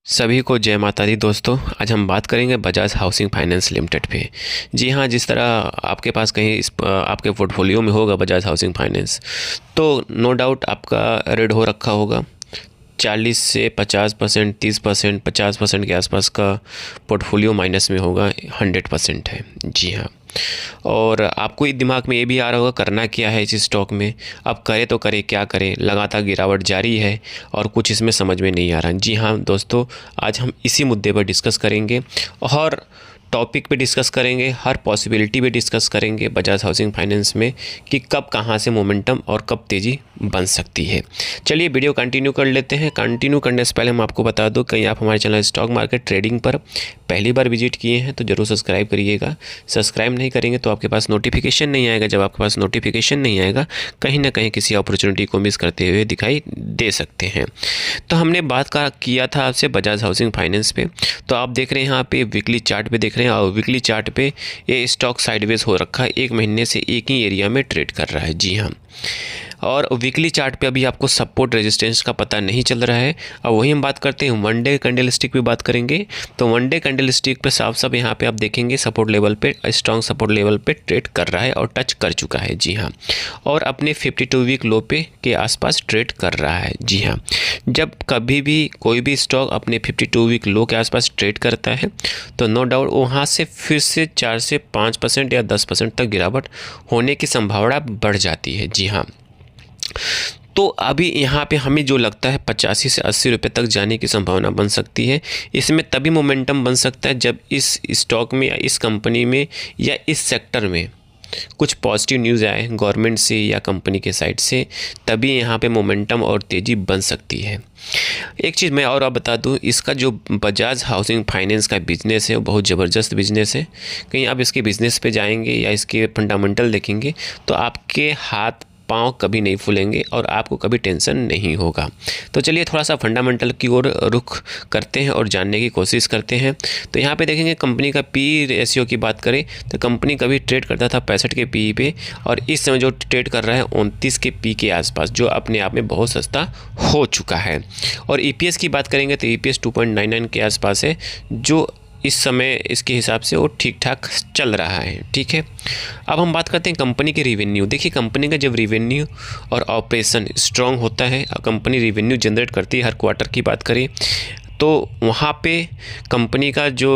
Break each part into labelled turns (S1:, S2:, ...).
S1: सभी को जय माता दी दोस्तों। आज हम बात करेंगे बजाज हाउसिंग फाइनेंस लिमिटेड पे। जी हाँ, जिस तरह आपके पास कहीं आपके पोर्टफोलियो में होगा बजाज हाउसिंग फाइनेंस, तो नो डाउट आपका रेड हो रखा होगा 40 से 50%, 30%, 50% के आसपास का पोर्टफोलियो माइनस में होगा, 100% है। जी हाँ, और आपको ये दिमाग में ये भी आ रहा होगा करना क्या है इस स्टॉक में, अब करे तो करे क्या करें, लगातार गिरावट जारी है और कुछ इसमें समझ में नहीं आ रहा। जी हाँ दोस्तों, आज हम इसी मुद्दे पर डिस्कस करेंगे और टॉपिक पे डिस्कस करेंगे, हर पॉसिबिलिटी पे डिस्कस करेंगे बजाज हाउसिंग फाइनेंस में कि कब कहाँ से मोमेंटम और कब तेज़ी बन सकती है। चलिए वीडियो कंटिन्यू कर लेते हैं। कंटिन्यू करने से पहले हम आपको बता दूं, कहीं आप हमारे चैनल स्टॉक मार्केट ट्रेडिंग पर पहली बार विजिट किए हैं तो ज़रूर सब्सक्राइब करिएगा। सब्सक्राइब नहीं करेंगे तो आपके पास नोटिफिकेशन नहीं आएगा। जब आपके पास नोटिफिकेशन नहीं आएगा, कहीं ना कहीं किसी अपॉर्चुनिटी को मिस करते हुए दिखाई दे सकते हैं। तो हमने बात किया था आपसे बजाज हाउसिंग फाइनेंस पे, तो आप देख रहे हैं यहाँ पे वीकली चार्ट पे देख रहे हैं, और वीकली चार्ट पे ये स्टॉक साइडवेज हो रखा है, एक महीने से एक ही एरिया में ट्रेड कर रहा है। जी हाँ, और वीकली चार्ट पे अभी आपको सपोर्ट रेजिस्टेंस का पता नहीं चल रहा है। अब वही हम बात करते हैं, वन डे कैंडल स्टिक पे बात करेंगे। तो वन डे कैंडल स्टिक पे साफ साफ यहाँ पे आप देखेंगे सपोर्ट लेवल पे, स्ट्रॉन्ग सपोर्ट लेवल पे ट्रेड कर रहा है और टच कर चुका है। जी हाँ, और अपने 52 वीक लो पे के आसपास ट्रेड कर रहा है। जी हाँ, जब कभी भी कोई भी स्टॉक अपने 52 वीक लो के आसपास ट्रेड करता है तो नो डाउट वहाँ से फिर से 4 से 5% या 10% तक गिरावट होने की संभावना बढ़ जाती है। जी हाँ, तो अभी यहाँ पे हमें जो लगता है 85 से 80 रुपये तक जाने की संभावना बन सकती है। इसमें तभी मोमेंटम बन सकता है जब इस स्टॉक में या इस कंपनी में या इस सेक्टर में कुछ पॉजिटिव न्यूज़ आए गवर्नमेंट से या कंपनी के साइड से, तभी यहाँ पे मोमेंटम और तेज़ी बन सकती है। एक चीज़ मैं और आप बता दूँ, इसका जो बजाज हाउसिंग फाइनेंस का बिज़नेस है वो बहुत ज़बरदस्त बिज़नेस है। कहीं आप इसके बिज़नेस पे जाएंगे या इसके फंडामेंटल देखेंगे तो आपके हाथ पाँव कभी नहीं फूलेंगे और आपको कभी टेंशन नहीं होगा। तो चलिए थोड़ा सा फंडामेंटल की ओर रुख करते हैं और जानने की कोशिश करते हैं। तो यहाँ पे देखेंगे कंपनी का पी रेशियो की बात करें तो कंपनी कभी ट्रेड करता था 65 के पी पे, और इस समय जो ट्रेड कर रहा है 29 के पी के आसपास, जो अपने आप में बहुत सस्ता हो चुका है। और ईपीएस की बात करेंगे तो ईपीएस 2.99 के आसपास है, जो इस समय इसके हिसाब से वो ठीक ठाक चल रहा है। ठीक है, अब हम बात करते हैं कंपनी के रिवेन्यू। देखिए कंपनी का जब रिवेन्यू और ऑपरेशन स्ट्रांग होता है, कंपनी रिवेन्यू जनरेट करती है, हर क्वार्टर की बात करें तो वहाँ पे कंपनी का जो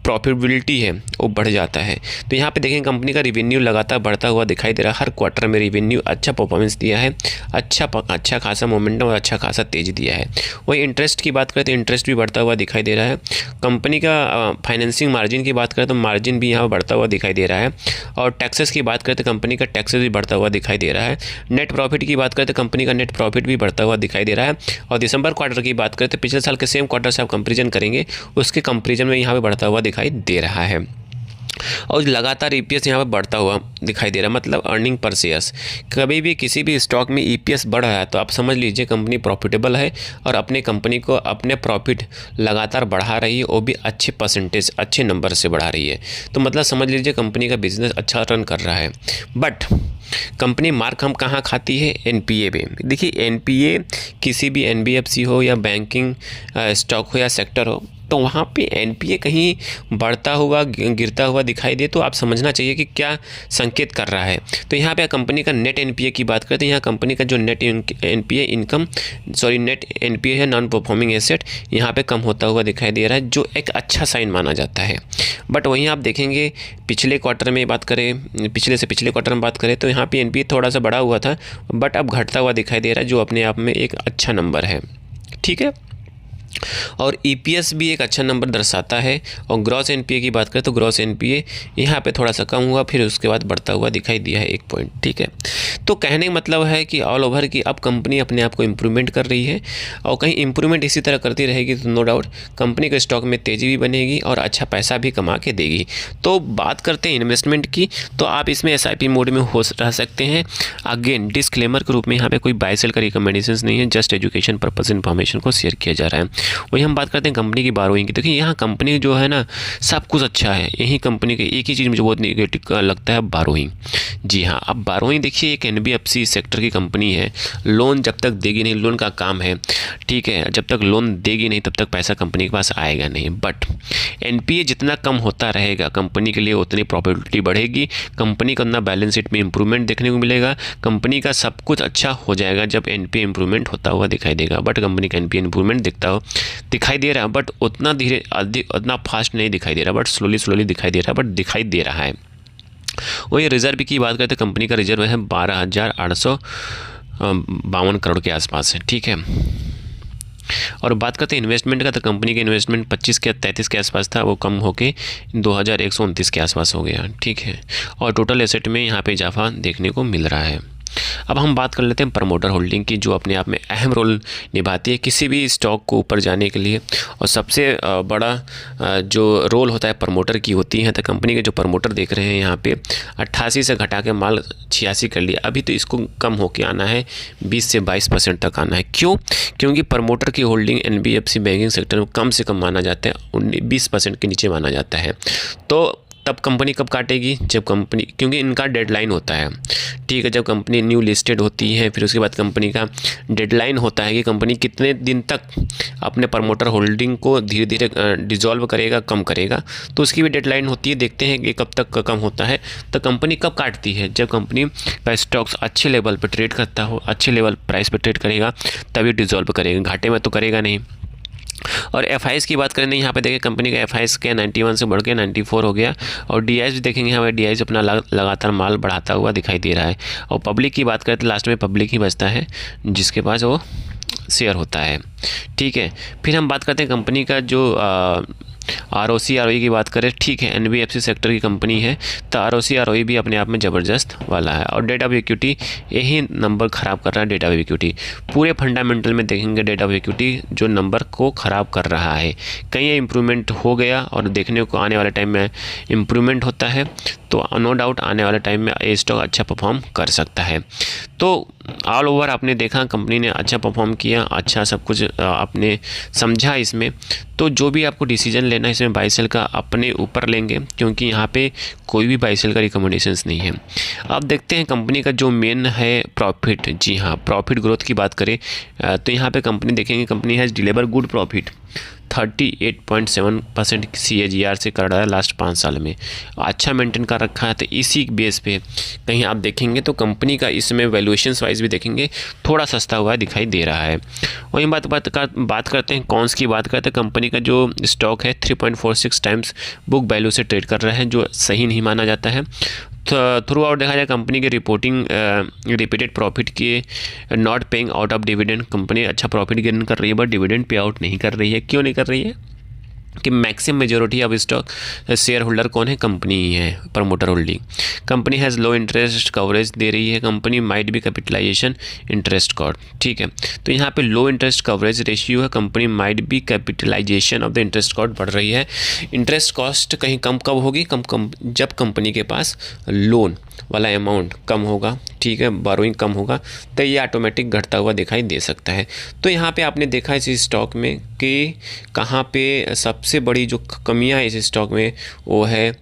S1: प्रॉफिटेबिलिटी है वो बढ़ जाता है। तो यहाँ पे देखें कंपनी का रिवेन्यू लगातार बढ़ता हुआ दिखाई दे रहा है। हर क्वार्टर में रिवेन्यू अच्छा परफॉर्मेंस दिया है, अच्छा खासा मोमेंटम और अच्छा खासा तेज दिया है। वही इंटरेस्ट की बात करें तो इंटरेस्ट भी बढ़ता हुआ दिखाई दे रहा है। कंपनी का फाइनेंसिंग मार्जिन की बात करें तो मार्जिन भी यहाँ बढ़ता हुआ दिखाई दे रहा है। और टैक्सेस की बात करें तो कंपनी का टैक्सेस भी बढ़ता हुआ दिखाई दे रहा है। नेट प्रॉफिट की बात करें तो कंपनी का नेट प्रॉफिट भी बढ़ता हुआ दिखाई दे रहा है। और दिसंबर क्वार्टर की बात करें तो पिछले साल के सेम क्वार्टर से आप कंपैरिजन करेंगे, उसके कंपैरिजन में यहाँ पे बढ़ता हुआ दिखाई दे रहा है। और लगातार ईपीएस यहाँ पे बढ़ता हुआ दिखाई दे रहा है, मतलब अर्निंग पर शेयर्स। कभी भी किसी भी स्टॉक में ईपीएस बढ़ रहा है तो आप समझ लीजिए कंपनी प्रॉफिटेबल है और अपने कंपनी को अपने प्रॉफिट लगातार बढ़ा रही है, वो भी अच्छे परसेंटेज अच्छे नंबर से बढ़ा रही है। तो मतलब समझ लीजिए कंपनी का बिजनेस अच्छा रन कर रहा है। बट कंपनी मार्क हम कहाँ खाती है? एनपीए पे। देखिए एनपीए किसी भी एनबीएफसी हो या बैंकिंग स्टॉक हो या सेक्टर हो, तो वहाँ पे एनपीए कहीं बढ़ता हुआ गिरता हुआ दिखाई दे तो आप समझना चाहिए कि क्या संकेत कर रहा है। तो यहाँ पे कंपनी का नेट एनपीए की बात करते हैं, यहाँ कंपनी का जो नेट एनपीए नेट एनपीए है, नॉन परफॉर्मिंग एसेट, यहाँ पे कम होता हुआ दिखाई दे रहा है, जो एक अच्छा साइन माना जाता है। बट वहीं आप देखेंगे पिछले क्वार्टर में बात करें, पिछले से पिछले क्वार्टर में बात करें तो यहाँ पे एनपीए थोड़ा सा बढ़ा हुआ था, बट अब घटता हुआ दिखाई दे रहा है, जो अपने आप में एक अच्छा नंबर है। ठीक है, और ईपीएस भी एक अच्छा नंबर दर्शाता है। और ग्रॉस एनपीए की बात करें तो ग्रॉस एनपीए यहाँ पे थोड़ा सा कम हुआ, फिर उसके बाद बढ़ता हुआ दिखाई दिया है 1 पॉइंट। ठीक है, तो कहने का मतलब है कि ऑल ओवर की अब कंपनी अपने आप को इम्प्रूवमेंट कर रही है, और कहीं इम्प्रूवमेंट इसी तरह करती रहेगी तो नो डाउट कंपनी के स्टॉक में तेज़ी भी बनेगी और अच्छा पैसा भी कमा के देगी। तो बात करते हैं इन्वेस्टमेंट की, तो आप इसमें एसआईपी मोड में रह सकते हैं। अगेन डिस्क्लेमर के रूप में यहाँ पे कोई बाय सेल का रिकमेंडेशन नहीं है, जस्ट एजुकेशन पर्पस इन्फॉर्मेशन को शेयर किया जा रहा है। वही हम बात करते हैं कंपनी की बोरोइंग की। देखिए यहाँ कंपनी जो है ना सब कुछ अच्छा है, यही कंपनी के एक ही चीज़ मुझे बहुत नेगेटिव लगता है, बोरोइंग। जी हाँ, अब बोरोइंग देखिए एक एनबीएफसी सेक्टर की कंपनी है, लोन जब तक देगी नहीं, लोन का काम है, ठीक है, जब तक लोन देगी नहीं तब तक पैसा कंपनी के पास आएगा नहीं। बट एनपीए जितना कम होता रहेगा कंपनी के लिए उतनी प्रॉफिटेबिलिटी बढ़ेगी, कंपनी का उतना बैलेंस शीट में इंप्रूवमेंट देखने को मिलेगा, कंपनी का सब कुछ अच्छा हो जाएगा जब एनपीए इंप्रूवमेंट होता हुआ दिखाई देगा। बट कंपनी का एनपीए इंप्रूवमेंट दिखाई दे रहा है, बट उतना धीरे उतना फास्ट नहीं दिखाई दे रहा, बट स्लोली दिखाई दे रहा है, बट दिखाई दे रहा है। वही रिजर्व की बात करते हैं, कंपनी का रिजर्व है 12,852 करोड़ के आसपास है, ठीक है। और बात करते हैं इन्वेस्टमेंट का, तो कंपनी का इन्वेस्टमेंट 33 के आसपास था, वो कम होके 2129 के आसपास हो गया, ठीक है। और टोटल एसेट में यहाँ पे इजाफा देखने को मिल रहा है। अब हम बात कर लेते हैं प्रमोटर होल्डिंग की, जो अपने आप में अहम रोल निभाती है किसी भी स्टॉक को ऊपर जाने के लिए, और सबसे बड़ा जो रोल होता है प्रमोटर की होती है। तो कंपनी के जो प्रमोटर देख रहे हैं यहाँ पे 88 से घटा के माल 86 कर लिया, अभी तो इसको कम होके आना है, 20 से 22% तक आना है। क्यों? क्योंकि प्रमोटर की होल्डिंग एनबीएफसी बैंकिंग सेक्टर में कम से कम माना जाता है, 20% के नीचे माना जाता है। तो तब कंपनी कब काटेगी? जब कंपनी, क्योंकि इनका डेडलाइन होता है, ठीक है, जब कंपनी न्यू लिस्टेड होती है, फिर उसके बाद कंपनी का डेडलाइन होता है कि कंपनी कितने दिन तक अपने प्रमोटर होल्डिंग को धीरे धीरे डिसॉल्व करेगा, कम करेगा, तो उसकी भी डेडलाइन होती है। देखते हैं कि कब तक कम होता है। तो कंपनी कब काटती है? जब कंपनी का स्टॉक्स अच्छे लेवल पर ट्रेड करता हो, अच्छे लेवल प्राइस पर ट्रेड करेगा, तभी डिसॉल्व करेगा, घाटे में तो करेगा नहीं। और एफआईएस की बात करें, यहाँ पे देखिए कंपनी का एफआईएस के 91 से बढ़ के 94 हो गया। और डीआईएस भी देखेंगे, यहाँ पे डीआईएस अपना लगातार माल बढ़ाता हुआ दिखाई दे रहा है। और पब्लिक की बात करें तो लास्ट में पब्लिक ही बचता है जिसके पास वो शेयर होता है, ठीक है। फिर हम बात करते हैं कंपनी का जो आरओसी आरओई की बात करें, ठीक है, एनबीएफसी सेक्टर की कंपनी है, तो आरओसी आरओई भी अपने आप में ज़बरदस्त वाला है। और डेट ऑफ इक्विटी यही नंबर ख़राब कर रहा है। डेट ऑफ इक्विटी पूरे फंडामेंटल में देखेंगे, डेट ऑफ इक्विटी जो नंबर को ख़राब कर रहा है, कहीं इम्प्रूवमेंट हो गया और देखने को आने वाले टाइम में इम्प्रूवमेंट होता है, तो नो डाउट आने वाले टाइम में ये स्टॉक अच्छा परफॉर्म कर सकता है। तो ऑल ओवर आपने देखा कंपनी ने अच्छा परफॉर्म किया, अच्छा सब कुछ आपने समझा इसमें। तो जो भी आपको डिसीजन लेना है इसमें बाई सेल का अपने ऊपर लेंगे, क्योंकि यहाँ पे कोई भी बाई सेल का रिकमेंडेशंस नहीं है। अब देखते हैं कंपनी का जो मेन है प्रॉफिट। जी हाँ, प्रॉफिट ग्रोथ की बात करें तो यहाँ पे कंपनी देखेंगे, company has deliver good profit 38.7% CAGR से कर रहा है लास्ट 5 साल में, अच्छा मेंटेन कर रखा है। तो इसी बेस पे कहीं आप देखेंगे तो कंपनी का इसमें वैल्यूएशंस वाइज भी देखेंगे थोड़ा सस्ता हुआ दिखाई दे रहा है। वहीं बात करते हैं कौन्स की बात करते हैं, कंपनी का जो स्टॉक है 3.46 टाइम्स बुक वैल्यू से ट्रेड कर रहा है, जो सही नहीं माना जाता है। थ्रू आउट देखा जाए कंपनी के रिपोर्टिंग रिपीटेड प्रॉफिट के not paying out of dividend, company अच्छा प्रॉफिट गेन कर रही है बट डिविडेंड पे आउट नहीं कर रही है। क्यों नहीं कर रही है? कि maximum majority of stock share holder कौन है? कंपनी ही है, promoter holding. Company has low interest coverage दे रही है, कंपनी माइट भी कैपिटलाइजेशन इंटरेस्ट कॉस्ट, ठीक है। तो यहाँ पे लो इंटरेस्ट कवरेज रेशियो है, कंपनी माइट भी capitalization of the interest cost बढ़ रही है। इंटरेस्ट कॉस्ट कहीं कम कब होगी? कम जब कंपनी के पास लोन वाला अमाउंट कम होगा, ठीक है, बोरोइंग कम होगा, तो ये ऑटोमेटिक घटता हुआ दिखाई दे सकता है। तो यहाँ पे आपने देखा इस स्टॉक में कि कहाँ पे सबसे बड़ी जो कमियाँ है इस स्टॉक में, वो है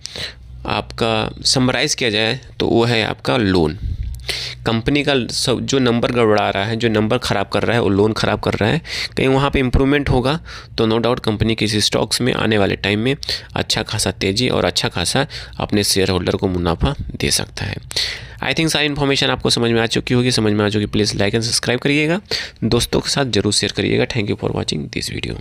S1: आपका, समराइज़ किया जाए तो वो है आपका लोन। कंपनी का सब जो नंबर गड़बड़ा रहा है, जो नंबर ख़राब कर रहा है, वो लोन ख़राब कर रहा है। कहीं वहाँ पे इम्प्रूवमेंट होगा तो नो डाउट कंपनी के इस स्टॉक्स में आने वाले टाइम में अच्छा खासा तेज़ी और अच्छा खासा अपने शेयर होल्डर को मुनाफा दे सकता है। आई थिंक सारी इन्फॉर्मेशन आपको समझ में आ चुकी होगी। समझ में आ चुकी प्लीज़ लाइक एंड सब्सक्राइब करिएगा, दोस्तों के साथ जरूर शेयर करिएगा। Thank you for watching this video.